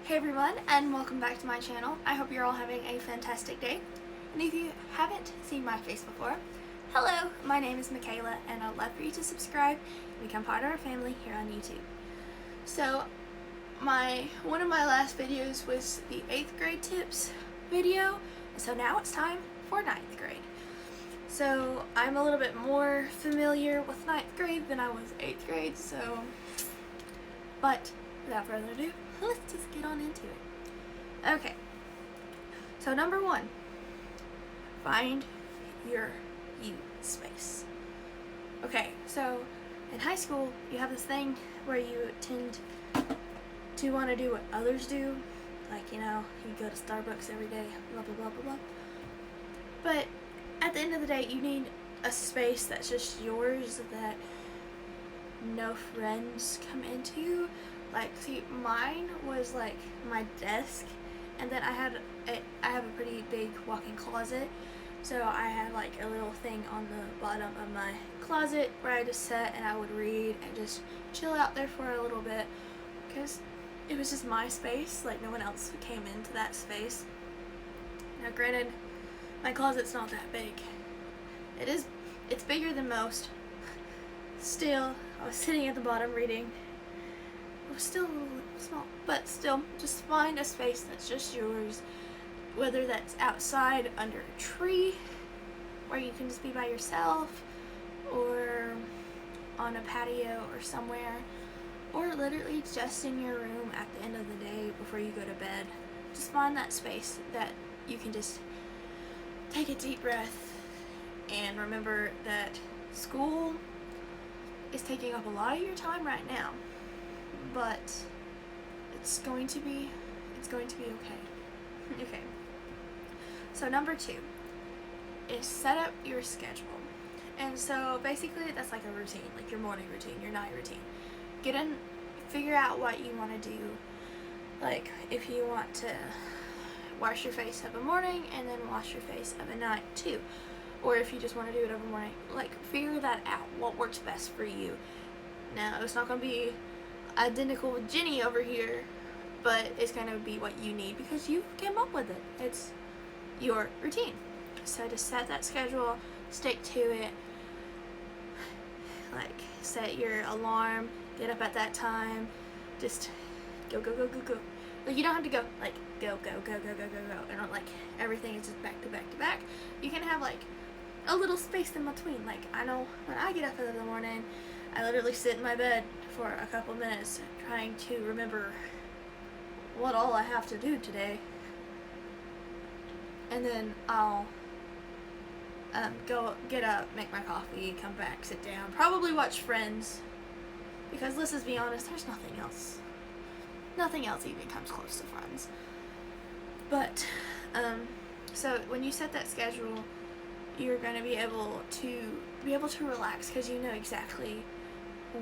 Hey everyone, and welcome back to my channel. I hope you're all having a fantastic day. And if you haven't seen my face before, hello, my name is Michaela, and I'd love for you to subscribe and become part of our family here on YouTube. So, one of my last videos was the 8th grade tips video, and so now it's time for 9th grade. So, I'm a little bit more familiar with 9th grade than I was 8th grade, but without further ado, let's just get on into it. Okay, so number 1, find your you space. Okay, so in high school, you have this thing where you tend to want to do what others do. Like, you go to Starbucks every day, blah, blah, blah, blah, blah. But at the end of the day, you need a space that's just yours, that no friends come into. Like, see, mine was like my desk, and then I have a pretty big walk-in closet, so I had like a little thing on the bottom of my closet where I just sat and I would read and just chill out there for a little bit, because it was just my space. Like, no one else came into that space. Now granted, my closet's not that big. It's bigger than most. Still, I was sitting at the bottom reading. It was still a little small, but still, just find a space that's just yours, whether that's outside under a tree where you can just be by yourself, or on a patio or somewhere, or literally just in your room at the end of the day before you go to bed. Just find that space that you can just take a deep breath and remember that school is taking up a lot of your time right now, but it's going to be okay. Okay. So number 2 is set up your schedule. And so basically that's like a routine, like your morning routine, your night routine. Figure out what you want to do. Like, if you want to wash your face of a morning and then wash your face of a night too. Or if you just want to do it every morning, like, figure that out, what works best for you. Now, it's not going to be identical with Jenny over here, but it's going to be what you need because you came up with it. It's your routine. So to set that schedule, stick to it. Like, set your alarm, get up at that time, just go. Like, you don't have to go, like, go, and not, like, everything is just back to back to back. You can have, like, a little space in between. Like, I know when I get up in the morning, I literally sit in my bed for a couple minutes trying to remember what all I have to do today, and then I'll go get up, make my coffee, come back, sit down, probably watch Friends, because let's just be honest, there's nothing else even comes close to Friends. But so when you set that schedule, you're going to be able to relax, because you know exactly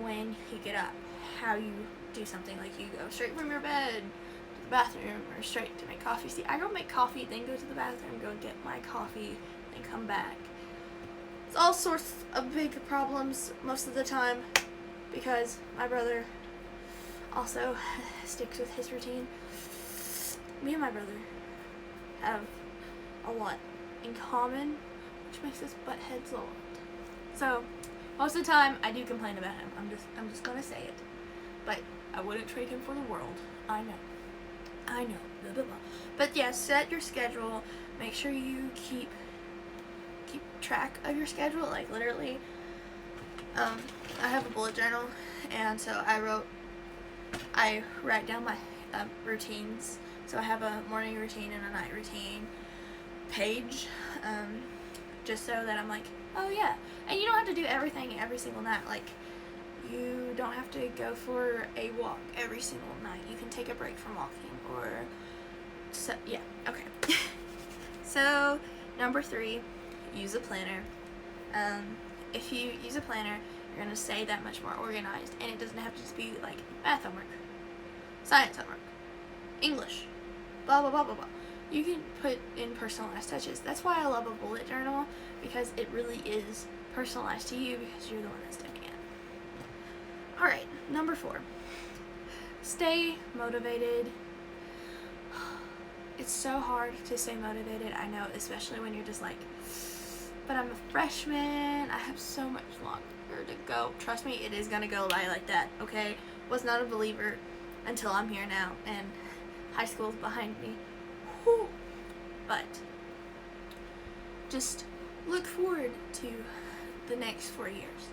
when you get up, how you do something. Like, you go straight from your bed to the bathroom, or straight to make coffee. See, I go make coffee, then go to the bathroom, go get my coffee, then come back. It's all sorts of big problems most of the time, because my brother also sticks with his routine. Me and my brother have a lot in common, which makes us butt heads a lot. So most of the time I do complain about him. I'm just gonna say it. But I wouldn't trade him for the world. I know. Blah, blah, blah. But yeah, set your schedule. Make sure you keep track of your schedule. Like, literally, I have a bullet journal, and so I write down my routines. So I have a morning routine and a night routine page, just so that I'm like, oh yeah. And you don't have to do everything every single night. Like, you don't have to go for a walk every single night. You can take a break from walking, so yeah, okay. So number 3, use a planner. If you use a planner, you're going to stay that much more organized, and it doesn't have to just be like math homework, science homework, English, blah blah blah blah blah. You can put in personalized touches. That's why I love a bullet journal, because it really is personalized to you, because you're the one that's doing it. Alright, number 4. Stay motivated. it's so hard to stay motivated. I know, especially when you're just like, but I'm a freshman. I have so much longer to go. Trust me, it is gonna go by like that, okay? Was not a believer until I'm here now, and high school's behind me. Whew. But just look forward to the next 4 years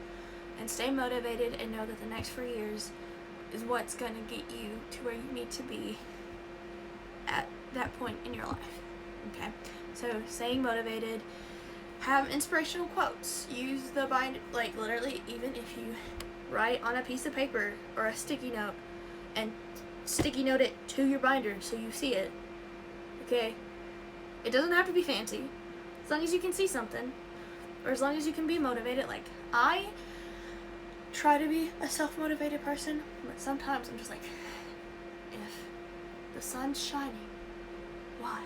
and stay motivated and know that the next 4 years is what's gonna get you to where you need to be at that point in your life. Okay? So staying motivated, have inspirational quotes, use the bind, like literally, even if you write on a piece of paper or a sticky note and sticky note it to your binder so you see it. Okay? It doesn't have to be fancy. As long as you can see something, or as long as you can be motivated. Like, I try to be a self-motivated person, but sometimes I'm just like, if the sun's shining, why?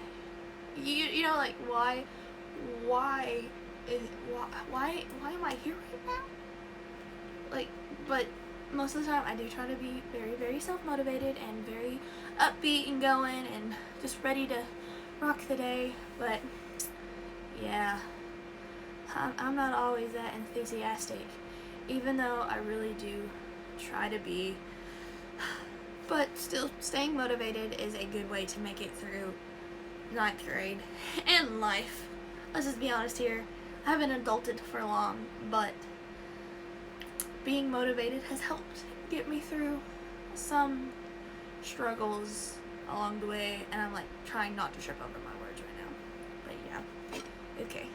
You know, like, why am I here right now? Like, but most of the time I do try to be very, very self-motivated and very upbeat and going and just ready to rock the day. But yeah, I'm not always that enthusiastic, even though I really do try to be. But still, staying motivated is a good way to make it through 9th grade and life. Let's just be honest here. I haven't adulted for long, but being motivated has helped get me through some struggles along the way, and I'm like trying not to trip over my words right now. But yeah, okay.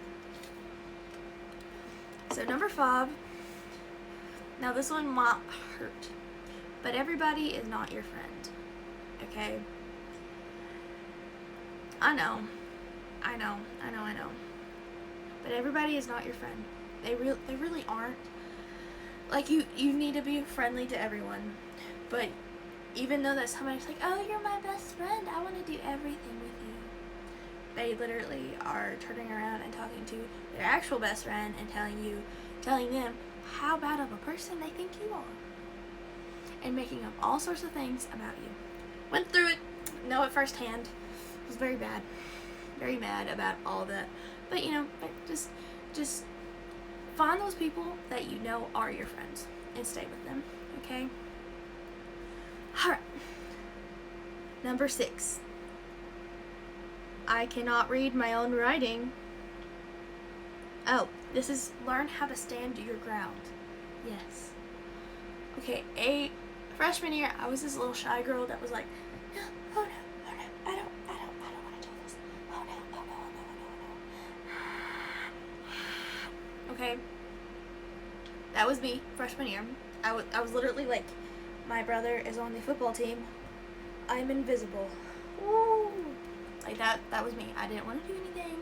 So number 5. Now this one might hurt, but everybody is not your friend. Okay? I know. But everybody is not your friend. They really aren't. Like, you need to be friendly to everyone. But even though that somebody's like, oh, you're my best friend, I want to do everything with you, they literally are turning around and talking to their actual best friend and telling them how bad of a person they think you are. And making up all sorts of things about you. Went through it, know it firsthand. Was very bad. Very mad about all that. But, you know, just find those people that you know are your friends and stay with them, okay? Alright. Number 6. I cannot read my own writing. Oh, this is learn how to stand your ground. Yes. Okay, freshman year, I was this little shy girl that was like, no, oh no, I don't want to do this. Oh no. Okay, that was me, freshman year. I was literally like, my brother is on the football team. I'm invisible. Woo! Like that was me. I didn't want to do anything.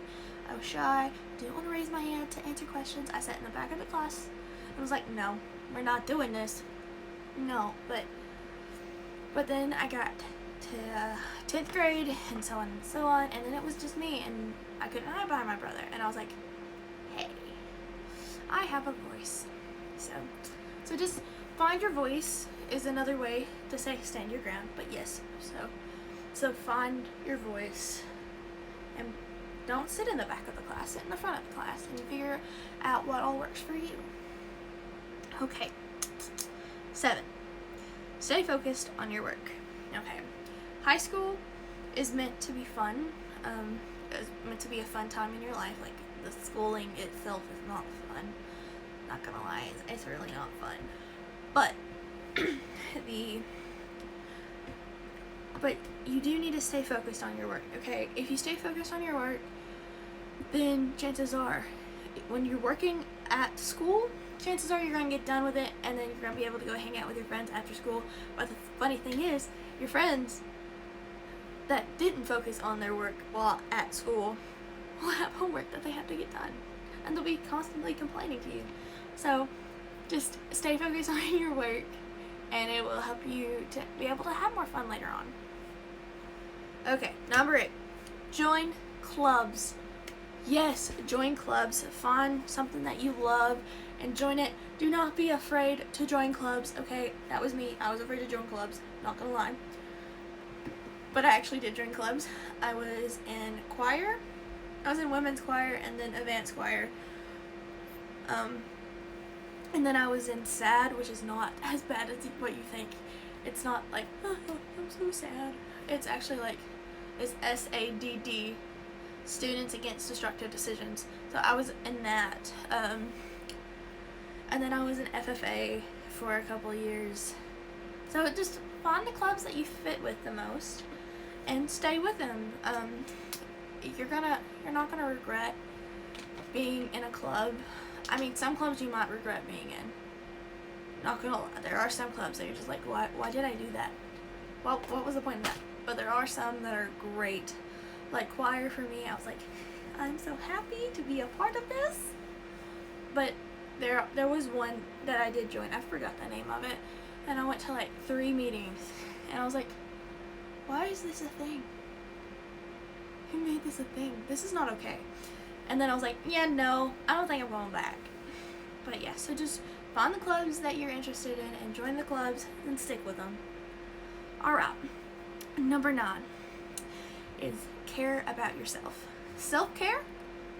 I was shy. Didn't want to raise my hand to answer questions. I sat in the back of the class and was like, no, we're not doing this. No, but then I got to 10th grade and so on, and then it was just me, and I couldn't hide behind my brother, and I was like, hey, I have a voice. So just find your voice is another way to say stand your ground, but yes, so find your voice and don't sit in the back of the class, sit in the front of the class and figure out what all works for you. Okay. 7. Stay focused on your work. Okay. High school is meant to be fun. It's meant to be a fun time in your life. Like, the schooling itself is not fun. Not gonna lie, it's really not fun. But but you do need to stay focused on your work, okay? If you stay focused on your work, then chances are, when you're working at school, chances are you're going to get done with it, and then you're going to be able to go hang out with your friends after school. But the funny thing is, your friends that didn't focus on their work while at school will have homework that they have to get done, and they'll be constantly complaining to you. So just stay focused on your work, and it will help you to be able to have more fun later on. Okay, number 8. Join clubs. Yes, join clubs. Find something that you love and join it. Do not be afraid to join clubs, okay? That was me. I was afraid to join clubs. Not gonna lie. but I actually did join clubs. I was in choir. I was in women's choir and then advanced choir. And then I was in SAD, which is not as bad as what you think. It's not like, oh, I'm so sad. It's actually like, it's SADD, Students Against Destructive Decisions. So I was in that. And then I was in FFA for a couple years. So just find the clubs that you fit with the most and stay with them. You're not gonna regret being in a club. I mean, some clubs you might regret being in. Not gonna lie, there are some clubs that you're just like, why did I do that? Well, what was the point of that? But there are some that are great. Like choir for me, I was like, I'm so happy to be a part of this. But there was one that I did join. I forgot the name of it. And I went to like 3 meetings. And I was like, why is this a thing? Who made this a thing? This is not okay. And then I was like, yeah, no, I don't think I'm going back. But yeah, so just find the clubs that you're interested in and join the clubs and stick with them. Alright, number 9 is care about yourself. Self-care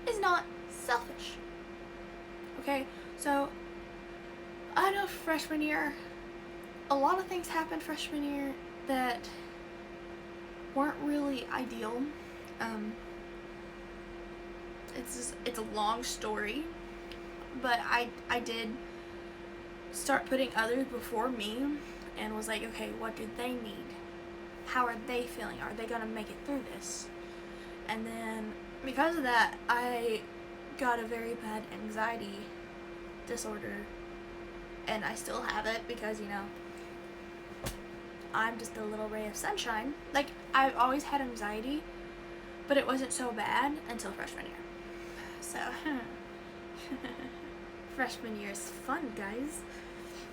is not selfish. Okay, so I know freshman year, a lot of things happened freshman year that weren't really ideal. It's a long story, but I did start putting others before me and was like, okay, what do they need? How are they feeling? Are they gonna make it through this? And then because of that, I got a very bad anxiety disorder, and I still have it because, you know, I'm just a little ray of sunshine. Like, I've always had anxiety, but it wasn't so bad until freshman year. So, freshman year is fun, guys.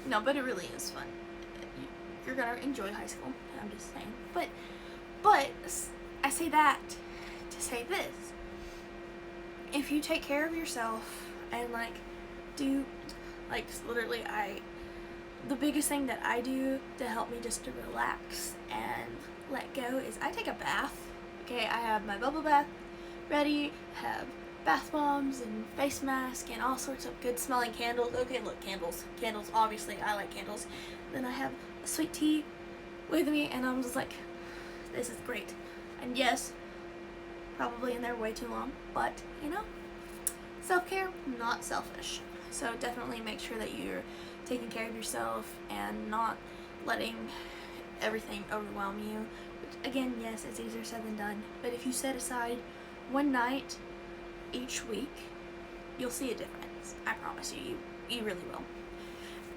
No, but it really is fun. You're gonna enjoy high school, I'm just saying. But I say that to say this. If you take care of yourself and like do, like, literally the biggest thing that I do to help me just to relax and let go is I take a bath. Okay, I have my bubble bath ready, have bath bombs and face mask and all sorts of good smelling candles. Okay, look, candles, obviously I like candles. Then I have a sweet tea with me, and I'm just like, this is great. And yes, probably in there way too long, but you know, self-care, not selfish. So definitely make sure that you're taking care of yourself and not letting everything overwhelm you. Which, again, yes, it's easier said than done, but if you set aside one night each week, you'll see a difference. I promise you really will.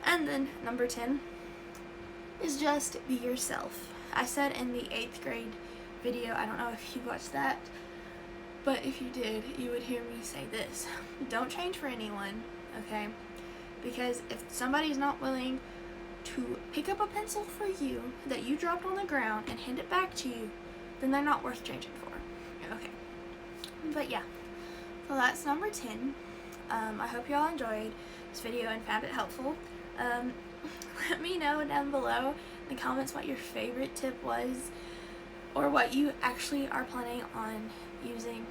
And then number 10 is just be yourself. I said in the 8th grade video, I don't know if you watched that, but if you did, you would hear me say this: don't change for anyone, okay? Because if somebody's not willing to pick up a pencil for you that you dropped on the ground and hand it back to you, then they're not worth changing for. Okay. But yeah, so that's number 10. I hope y'all enjoyed this video and found it helpful. Let me know down below in the comments what your favorite tip was, or what you actually are planning on using.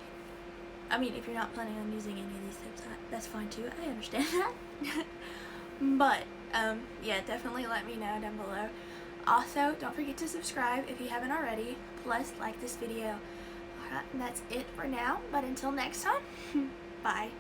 I mean, if you're not planning on using any of these tips, that's fine too. I understand that. But yeah, definitely let me know down below. Also, don't forget to subscribe if you haven't already. Plus, like this video. Alright, and that's it for now. But until next time, bye.